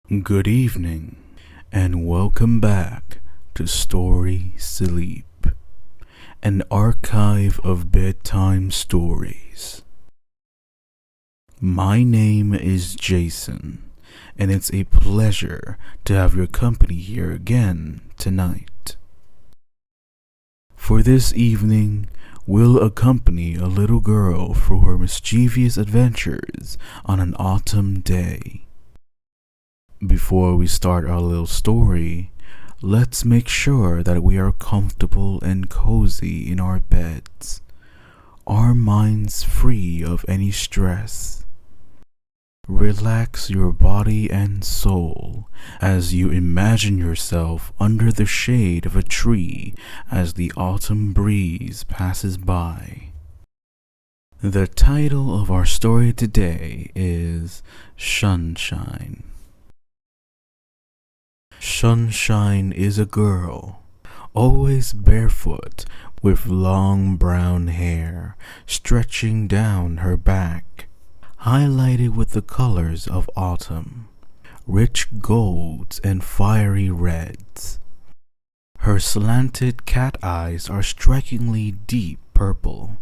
Good evening, and welcome back to Story Sleep, an archive of bedtime stories. My name is Jason, and it's a pleasure to have your company here again tonight. For this evening, we'll accompany a little girl through her mischievous adventures on an autumn day. Before we start our little story, let's make sure that we are comfortable and cozy in our beds, our minds free of any stress. Relax your body and soul as you imagine yourself under the shade of a tree as the autumn breeze passes by. The title of our story today is Sunshine. Sunshine is a girl, always barefoot, with long brown hair stretching down her back, highlighted with the colors of autumn, rich golds and fiery reds. Her slanted cat eyes are strikingly deep purple.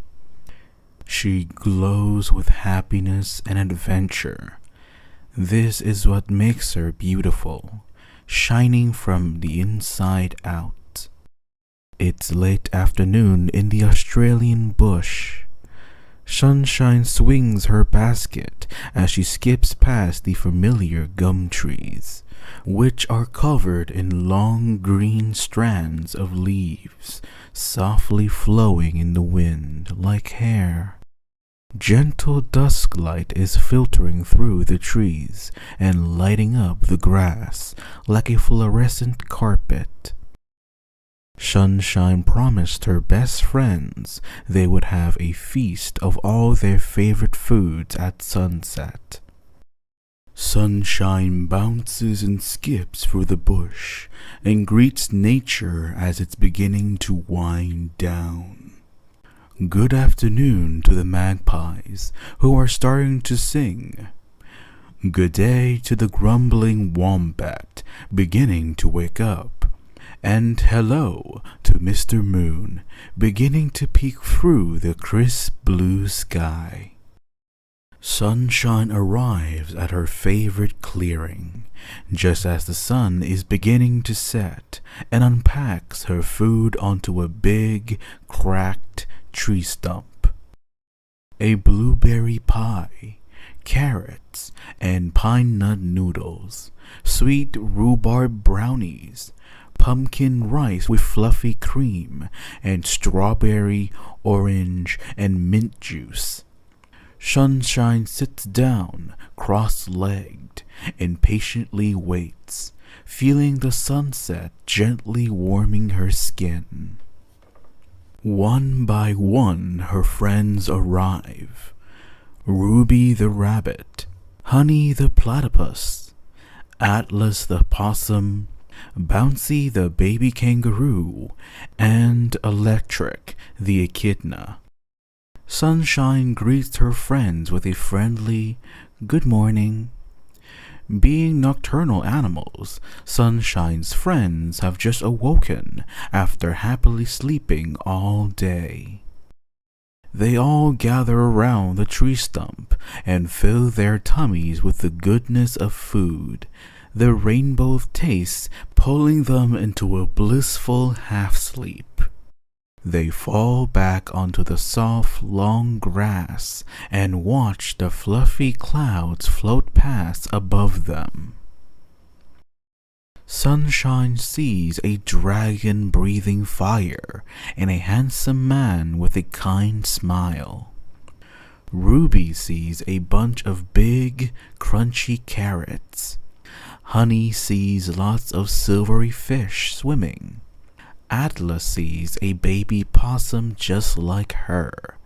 She glows with happiness and adventure. This is what makes her beautiful, shining from the inside out. It's late afternoon in the Australian bush. Sunshine swings her basket as she skips past the familiar gum trees, which are covered in long green strands of leaves, softly flowing in the wind like hair. Gentle dusk light is filtering through the trees and lighting up the grass like a fluorescent carpet. Sunshine promised her best friends they would have a feast of all their favorite foods at sunset. Sunshine bounces and skips through the bush and greets nature as it's beginning to wind down. Good afternoon to the magpies who are starting to sing. Good day to the grumbling wombat beginning to wake up. And hello to Mr. Moon beginning to peek through the crisp blue sky. Sunshine arrives at her favorite clearing just as the sun is beginning to set and unpacks her food onto a big, cracked tree stump. A blueberry pie, carrots, and pine nut noodles, sweet rhubarb brownies, pumpkin rice with fluffy cream, and strawberry, orange, and mint juice. Sunshine sits down, cross-legged, and patiently waits, feeling the sunset gently warming her skin. One by one her friends arrive. Ruby the rabbit, Honey the platypus, Atlas the possum, Bouncy the baby kangaroo, and Electric the echidna. Sunshine greets her friends with a friendly "Good morning." Being nocturnal animals, Sunshine's friends have just awoken after happily sleeping all day. They all gather around the tree stump and fill their tummies with the goodness of food, the rainbow of tastes pulling them into a blissful half-sleep. They fall back onto the soft, long grass and watch the fluffy clouds float past above them. Sunshine sees a dragon breathing fire and a handsome man with a kind smile. Ruby sees a bunch of big, crunchy carrots. Honey sees lots of silvery fish swimming. Atlas sees a baby possum just like her.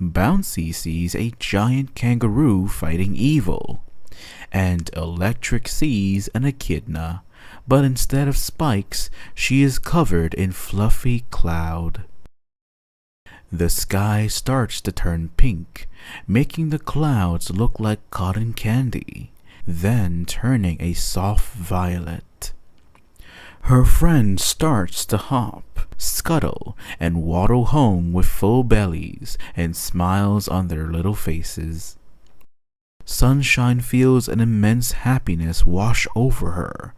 Bouncy sees a giant kangaroo fighting evil. And Electric sees an echidna, but instead of spikes, she is covered in fluffy cloud. The sky starts to turn pink, making the clouds look like cotton candy. then turning a soft violet. Her friend starts to hop, scuttle, and waddle home with full bellies and smiles on their little faces. Sunshine feels an immense happiness wash over her,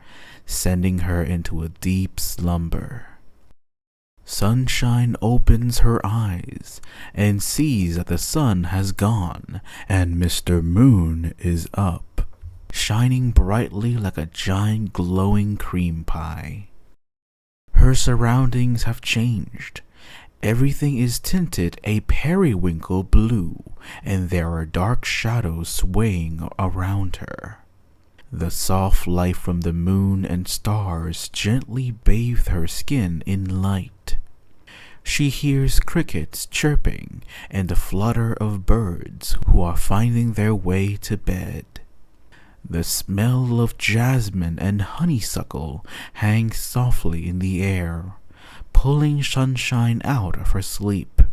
sending her into a deep slumber. Sunshine opens her eyes and sees that the sun has gone and Mr. Moon is up, shining brightly like a giant glowing cream pie. Her surroundings have changed. Everything is tinted a periwinkle blue, and there are dark shadows swaying around her. The soft light from the moon and stars gently bathe her skin in light. She hears crickets chirping and the flutter of birds who are finding their way to bed. The smell of jasmine and honeysuckle hangs softly in the air, pulling Sunshine out of her sleep.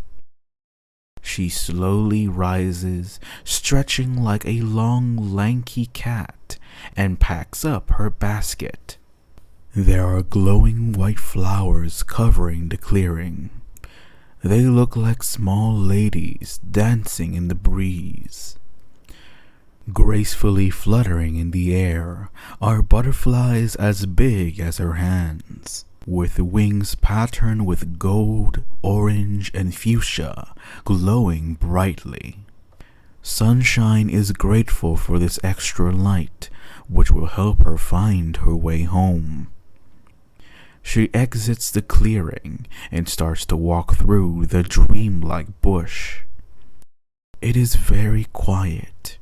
She slowly rises, stretching like a long, lanky cat, and packs up her basket. There are glowing white flowers covering the clearing. They look like small ladies dancing in the breeze. Gracefully fluttering in the air are butterflies as big as her hands, with wings patterned with gold, orange, and fuchsia glowing brightly. Sunshine is grateful for this extra light, which will help her find her way home. She exits the clearing and starts to walk through the dreamlike bush. It is very quiet.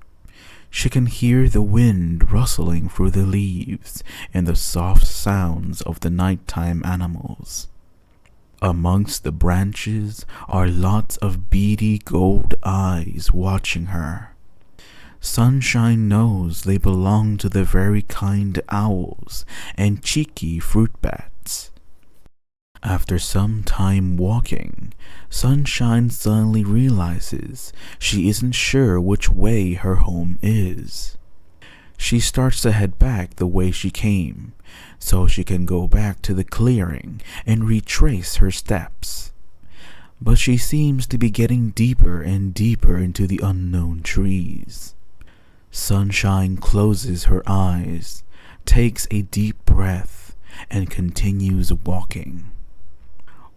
She can hear the wind rustling through the leaves and the soft sounds of the nighttime animals. Amongst the branches are lots of beady gold eyes watching her. Sunshine knows they belong to the very kind owls and cheeky fruit bats. After some time walking, Sunshine suddenly realizes she isn't sure which way her home is. She starts to head back the way she came, so she can go back to the clearing and retrace her steps. But she seems to be getting deeper and deeper into the unknown trees. Sunshine closes her eyes, takes a deep breath, and continues walking.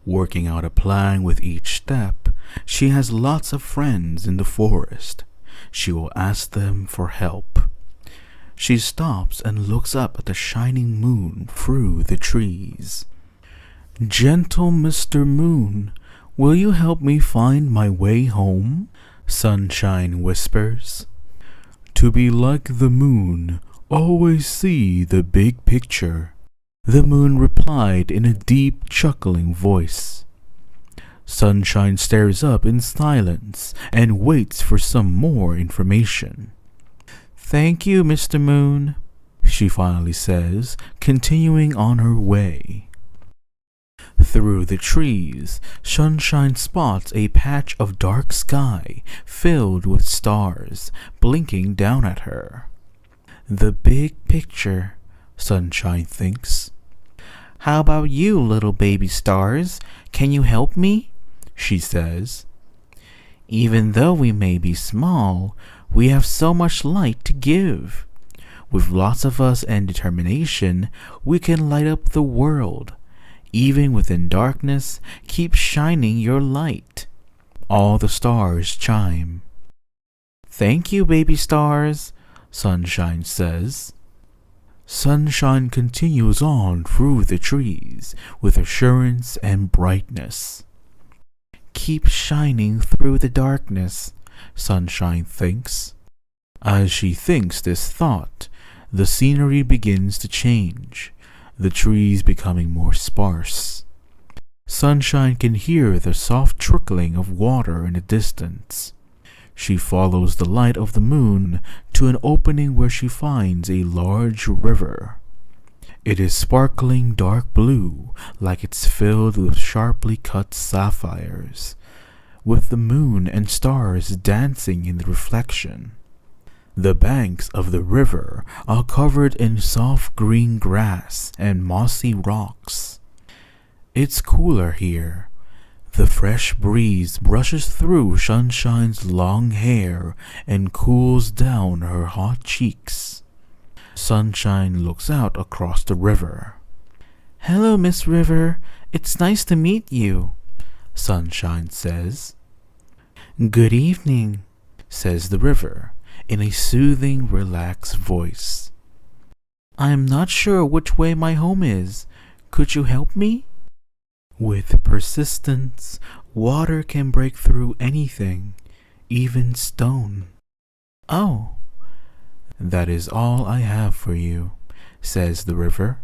Working out a plan with each step, she has lots of friends in the forest. She will ask them for help. She stops and looks up at the shining moon through the trees. "Gentle Mr. Moon, will you help me find my way home?" Sunshine whispers. "To be like the moon, always see the big picture," the moon replied in a deep, chuckling voice. Sunshine stares up in silence and waits for some more information. "Thank you, Mr. Moon," she finally says, continuing on her way. Through the trees, Sunshine spots a patch of dark sky filled with stars blinking down at her. The big picture, Sunshine thinks. "How about you, little baby stars? Can you help me?" she says. "Even though we may be small, we have so much light to give. With lots of us and determination, we can light up the world. Even within darkness, keep shining your light." All the stars chime. "Thank you, baby stars," Sunshine says. Sunshine continues on through the trees with assurance and brightness. "Keep shining through the darkness," Sunshine thinks. As she thinks this thought, the scenery begins to change, the trees becoming more sparse. Sunshine can hear the soft trickling of water in the distance. She follows the light of the moon to an opening where she finds a large river. It is sparkling dark blue, like it's filled with sharply cut sapphires, with the moon and stars dancing in the reflection. The banks of the river are covered in soft green grass and mossy rocks. It's cooler here. The fresh breeze brushes through Sunshine's long hair and cools down her hot cheeks. Sunshine looks out across the river. "Hello, Miss River. It's nice to meet you," Sunshine says. "Good evening," says the river in a soothing, relaxed voice. "I'm not sure which way my home is. Could you help me?" With persistence, water can break through anything, even stone. "Oh." "That is all I have for you," says the river.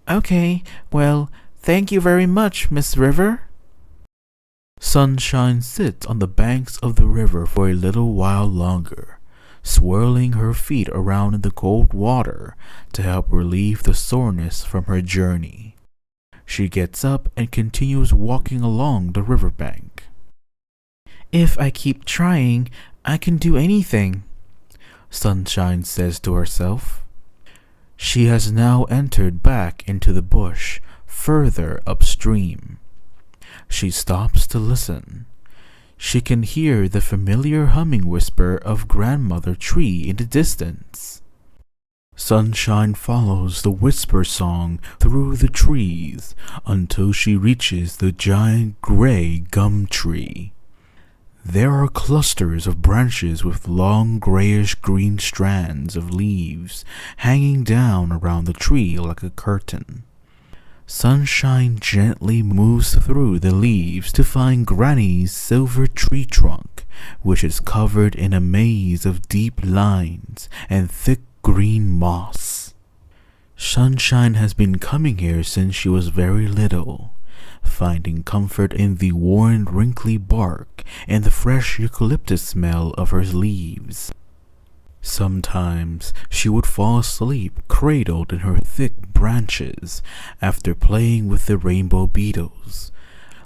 "Okay, well, thank you very much, Miss River." Sunshine sits on the banks of the river for a little while longer, swirling her feet around in the cold water to help relieve the soreness from her journey. She gets up and continues walking along the riverbank. "If I keep trying, I can do anything," Sunshine says to herself. She has now entered back into the bush, further upstream. She stops to listen. She can hear the familiar humming whisper of Grandmother Tree in the distance. Sunshine follows the whisper song through the trees until she reaches the giant gray gum tree. There are clusters of branches with long grayish-green strands of leaves hanging down around the tree like a curtain. Sunshine gently moves through the leaves to find Granny's silver tree trunk, which is covered in a maze of deep lines and thick green moss. Sunshine has been coming here since she was very little, finding comfort in the worn, wrinkly bark and the fresh eucalyptus smell of her leaves. Sometimes she would fall asleep cradled in her thick branches after playing with the rainbow beetles,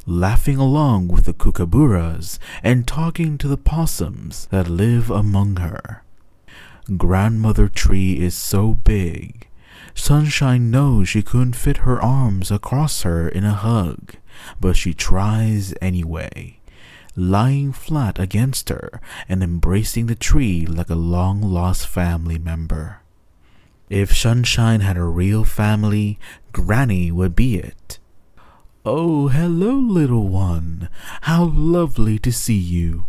laughing along with the kookaburras and talking to the possums that live among her. Grandmother Tree is so big, Sunshine knows she couldn't fit her arms across her in a hug, but she tries anyway, lying flat against her and embracing the tree like a long-lost family member. If Sunshine had a real family, Granny would be it. "Oh, hello, little one. How lovely to see you,"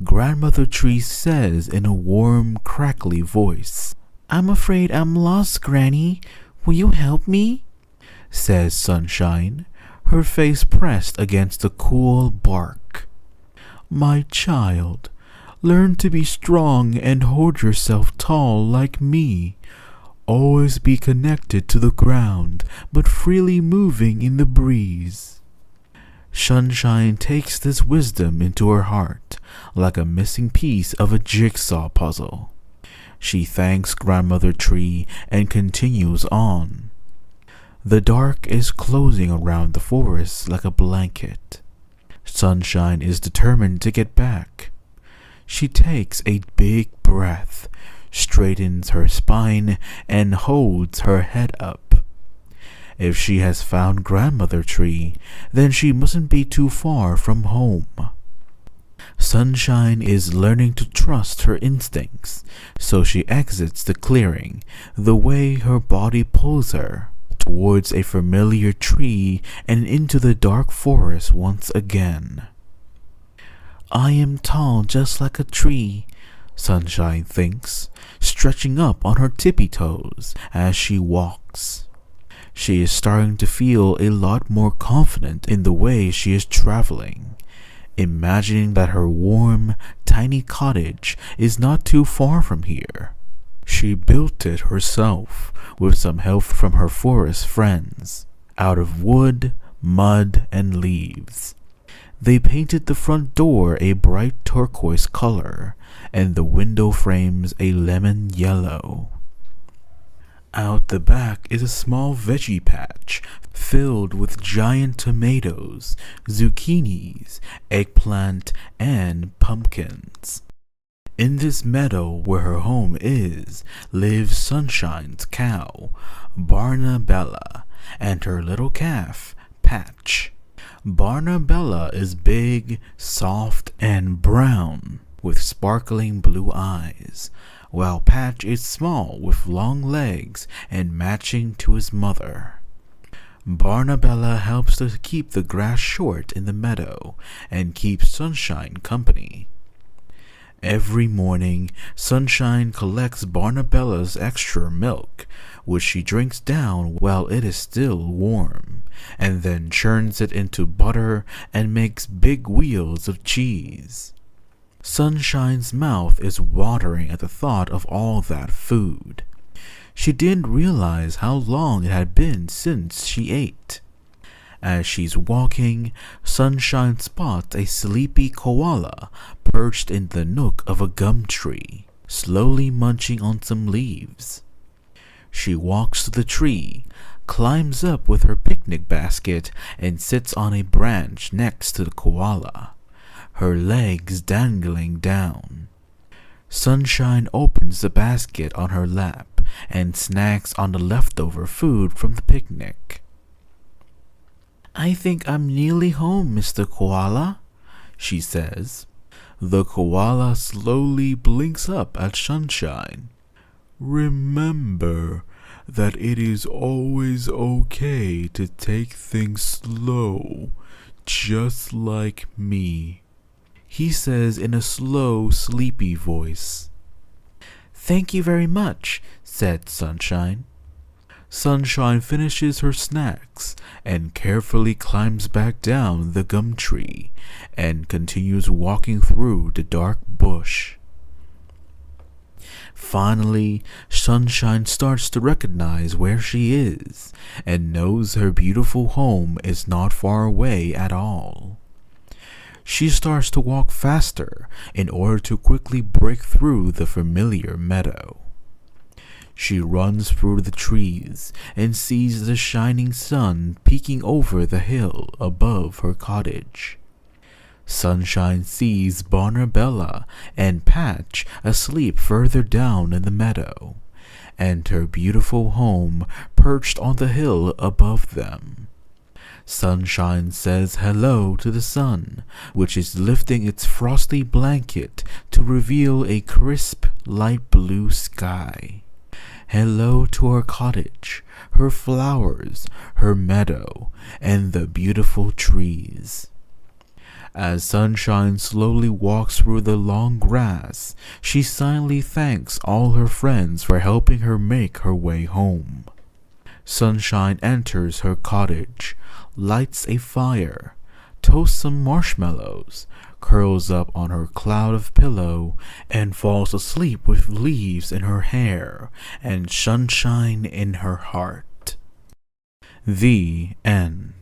Grandmother Tree says in a warm, crackly voice. "I'm afraid I'm lost, Granny. Will you help me?" says Sunshine, her face pressed against the cool bark. "My child, learn to be strong and hold yourself tall like me. Always be connected to the ground, but freely moving in the breeze." Sunshine takes this wisdom into her heart like a missing piece of a jigsaw puzzle. She thanks Grandmother Tree and continues on. The dark is closing around the forest like a blanket. Sunshine is determined to get back. She takes a big breath, straightens her spine, and holds her head up. If she has found Grandmother Tree, then she mustn't be too far from home. Sunshine is learning to trust her instincts, so she exits the clearing the way her body pulls her, towards a familiar tree and into the dark forest once again. "I am tall just like a tree," Sunshine thinks, stretching up on her tippy toes as she walks. She is starting to feel a lot more confident in the way she is traveling, imagining that her warm, tiny cottage is not too far from here. She built it herself with some help from her forest friends, out of wood, mud, and leaves. They painted the front door a bright turquoise color and the window frames a lemon yellow. Out the back is a small veggie patch filled with giant tomatoes, zucchinis, eggplant, and pumpkins. In this meadow where her home is, lives Sunshine's cow, Barnabella, and her little calf, Patch. Barnabella is big, soft, and brown, with sparkling blue eyes, while Patch is small with long legs and matching to his mother. Barnabella helps to keep the grass short in the meadow and keeps Sunshine company. Every morning, Sunshine collects Barnabella's extra milk, which she drinks down while it is still warm, and then churns it into butter and makes big wheels of cheese. Sunshine's mouth is watering at the thought of all that food. She didn't realize how long it had been since she ate. As she's walking, Sunshine spots a sleepy koala perched in the nook of a gum tree, slowly munching on some leaves. She walks to the tree, climbs up with her picnic basket, and sits on a branch next to the koala, her legs dangling down. Sunshine opens the basket on her lap and snacks on the leftover food from the picnic. "I think I'm nearly home, Mr. Koala," she says. The koala slowly blinks up at Sunshine. "Remember that it is always okay to take things slow, just like me," he says in a slow, sleepy voice. "Thank you very much," said Sunshine. Sunshine finishes her snacks and carefully climbs back down the gum tree and continues walking through the dark bush. Finally, Sunshine starts to recognize where she is and knows her beautiful home is not far away at all. She starts to walk faster in order to quickly break through the familiar meadow. She runs through the trees and sees the shining sun peeking over the hill above her cottage. Sunshine sees Barnabella and Patch asleep further down in the meadow, and her beautiful home perched on the hill above them. Sunshine says hello to the sun, which is lifting its frosty blanket to reveal a crisp, light blue sky. Hello to her cottage, her flowers, her meadow, and the beautiful trees. As Sunshine slowly walks through the long grass, she silently thanks all her friends for helping her make her way home. Sunshine enters her cottage, lights a fire, toasts some marshmallows, curls up on her cloud of pillow, and falls asleep with leaves in her hair and sunshine in her heart. The end.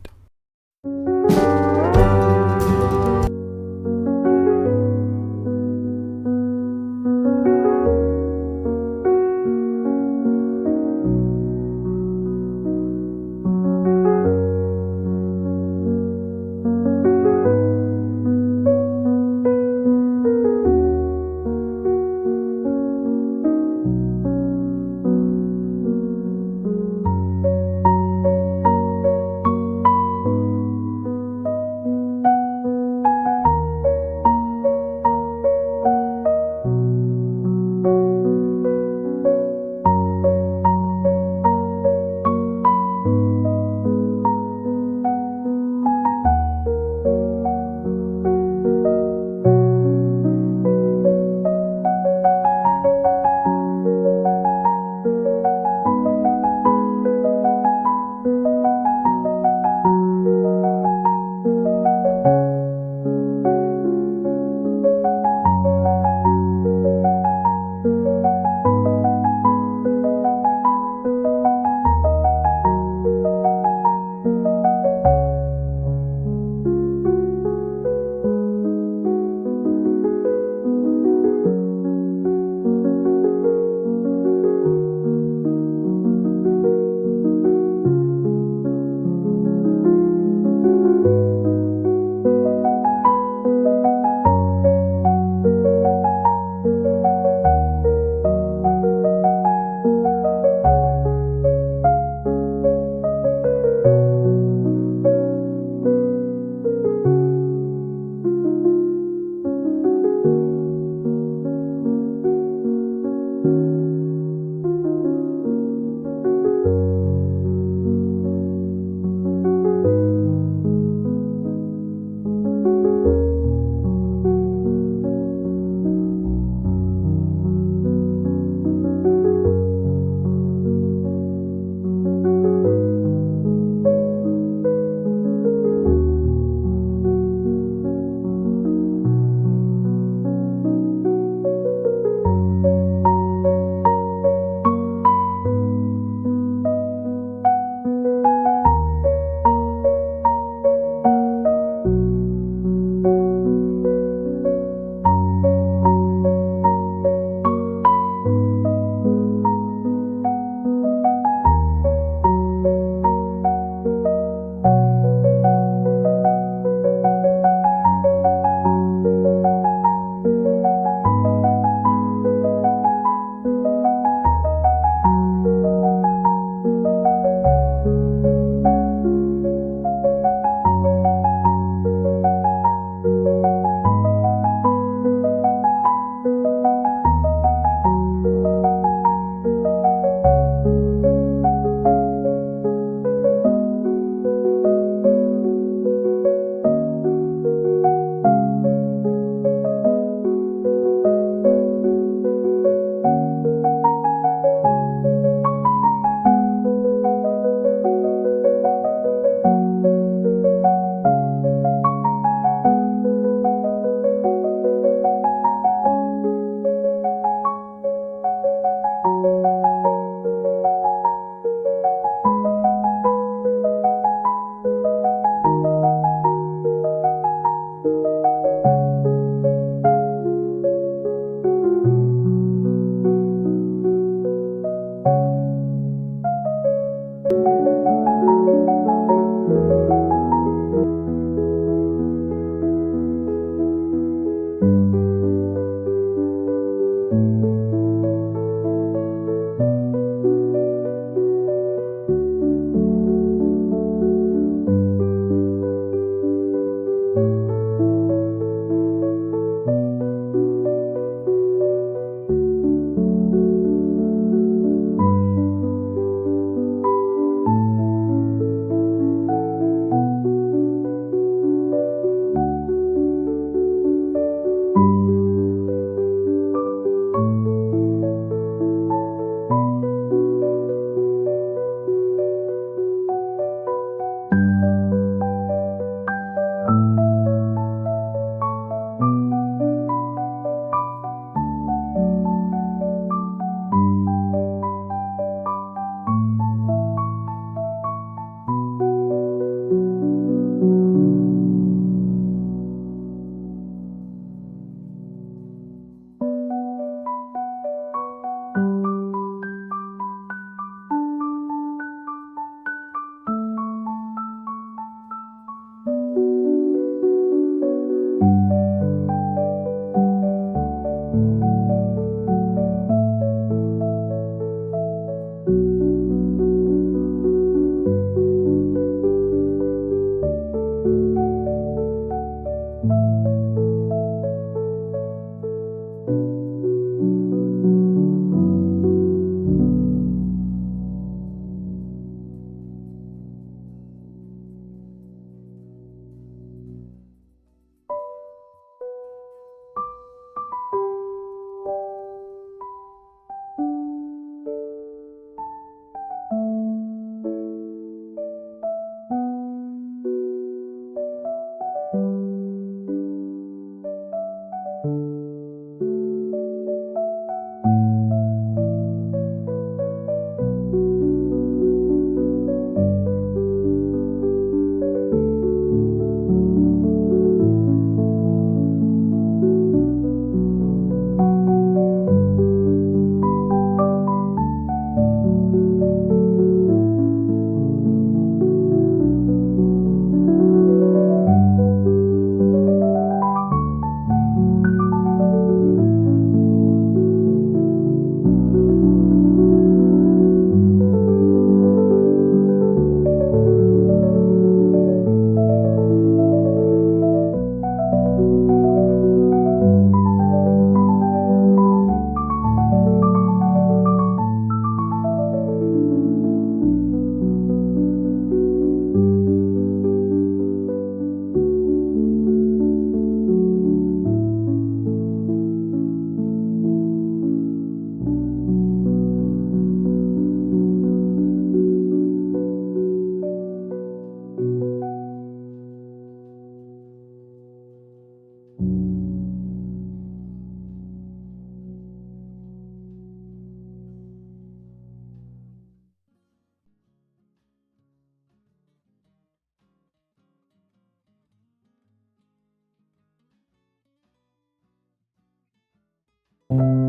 you.